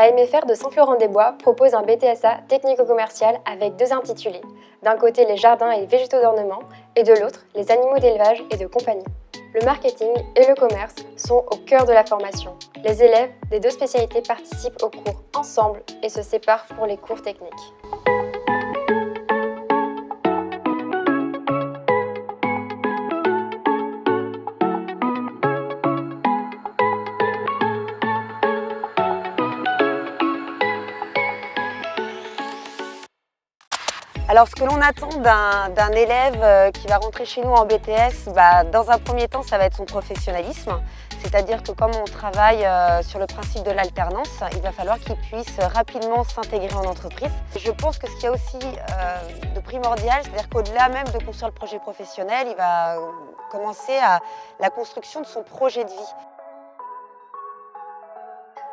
La MFR de Saint-Florent-des-Bois propose un BTSA technico-commercial avec deux intitulés. D'un côté les jardins et les végétaux d'ornement et de l'autre les animaux d'élevage et de compagnie. Le marketing et le commerce sont au cœur de la formation. Les élèves des deux spécialités participent aux cours ensemble et se séparent pour les cours techniques. Alors ce que l'on attend d'un élève qui va rentrer chez nous en BTS, dans un premier temps ça va être son professionnalisme, c'est-à-dire que comme on travaille sur le principe de l'alternance, il va falloir qu'il puisse rapidement s'intégrer en entreprise. Je pense que ce qu'il y a aussi de primordial, c'est-à-dire qu'au-delà même de construire le projet professionnel, il va commencer à la construction de son projet de vie.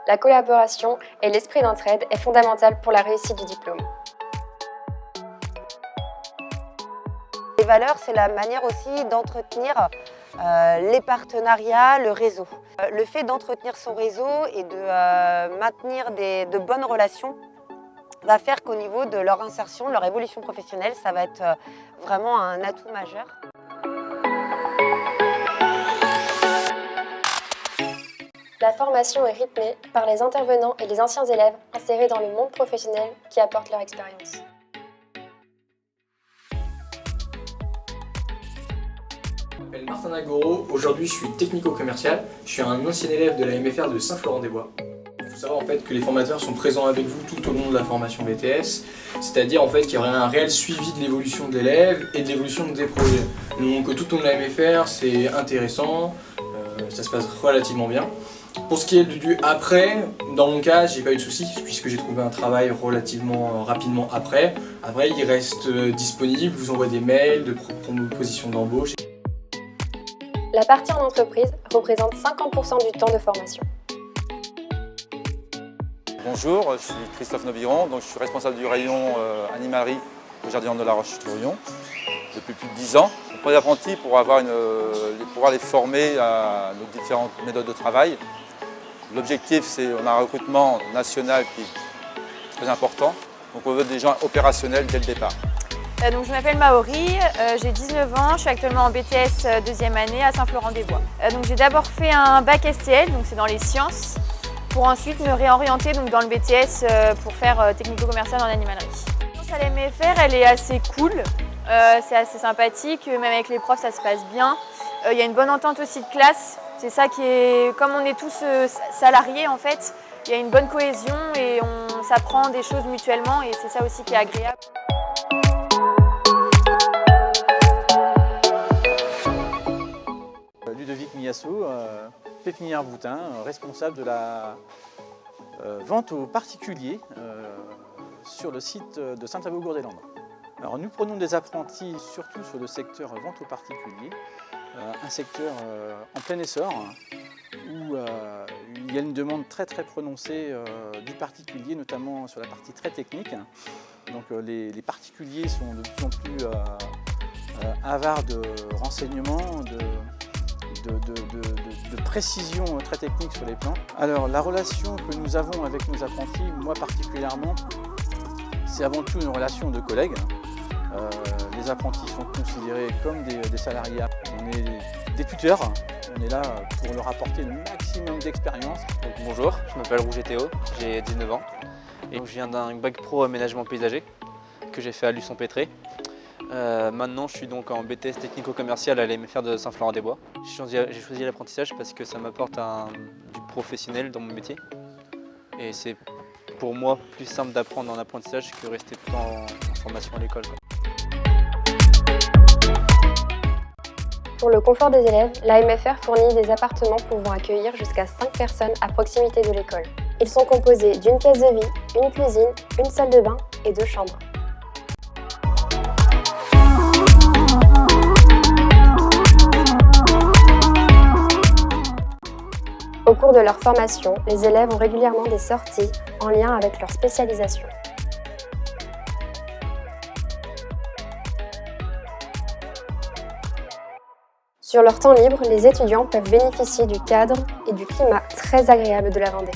La collaboration et l'esprit d'entraide est fondamental pour la réussite du diplôme. Les valeurs, c'est la manière aussi d'entretenir les partenariats, le réseau. Le fait d'entretenir son réseau et de maintenir de bonnes relations va faire qu'au niveau de leur insertion, de leur évolution professionnelle, ça va être vraiment un atout majeur. La formation est rythmée par les intervenants et les anciens élèves insérés dans le monde professionnel qui apportent leur expérience. Je m'appelle Martin Agoro, aujourd'hui je suis technico-commercial, je suis un ancien élève de la MFR de Saint-Florent-des-Bois. Il faut savoir en fait que les formateurs sont présents avec vous tout au long de la formation BTS, c'est-à-dire en fait qu'il y aura un réel suivi de l'évolution de l'élève et de l'évolution des projets. Donc tout au long de la MFR c'est intéressant, ça se passe relativement bien. Pour ce qui est du après, dans mon cas j'ai pas eu de soucis puisque j'ai trouvé un travail relativement rapidement après. Après il reste disponible, vous envoie des mails de propositions d'embauche. La partie en entreprise représente 50% du temps de formation. Bonjour, je suis Christophe Nobiron, donc je suis responsable du rayon animalerie au Jardin de la Roche-sur-Yon depuis plus de 10 ans. Pour les apprentis, pour pouvoir les former à nos différentes méthodes de travail. L'objectif, c'est qu'on a un recrutement national qui est très important, donc on veut des gens opérationnels dès le départ. Donc, je m'appelle Maori, j'ai 19 ans, je suis actuellement en BTS deuxième année à Saint-Florent-des-Bois. Donc j'ai d'abord fait un bac STL, donc c'est dans les sciences, pour ensuite me réorienter donc, dans le BTS pour faire technico-commercial en animalerie. À la MFR, elle est assez cool, c'est assez sympathique, même avec les profs ça se passe bien. Il y a une bonne entente aussi de classe, c'est ça qui est, comme on est tous salariés en fait, il y a une bonne cohésion et on s'apprend des choses mutuellement et c'est ça aussi qui est agréable. Ludovic Miyasso, pépinière Boutin, responsable de la vente aux particuliers sur le site de Saint-Avold-Gour-des-Landes. Alors nous prenons des apprentis surtout sur le secteur vente aux particuliers, un secteur en plein essor où il y a une demande très prononcée du particulier, notamment sur la partie très technique. Donc les particuliers sont de plus en plus avares de renseignements, de précision très technique sur les plans. Alors la relation que nous avons avec nos apprentis, moi particulièrement, c'est avant tout une relation de collègues. Les apprentis sont considérés comme des salariés. On est des tuteurs, on est là pour leur apporter le maximum d'expérience. Bonjour, je m'appelle Rouget Théo, j'ai 19 ans et je viens d'un bac pro aménagement paysager que j'ai fait à Luçon-Pétré. Maintenant, je suis donc en BTS technico-commercial à la MFR de Saint-Florent-des-Bois. J'ai choisi l'apprentissage parce que ça m'apporte du professionnel dans mon métier. Et c'est pour moi plus simple d'apprendre en apprentissage que rester tout le temps en formation à l'école. Pour le confort des élèves, la MFR fournit des appartements pouvant accueillir jusqu'à 5 personnes à proximité de l'école. Ils sont composés d'une pièce de vie, une cuisine, une salle de bain et 2 chambres. Au cours de leur formation, les élèves ont régulièrement des sorties en lien avec leur spécialisation. Sur leur temps libre, les étudiants peuvent bénéficier du cadre et du climat très agréable de la Vendée.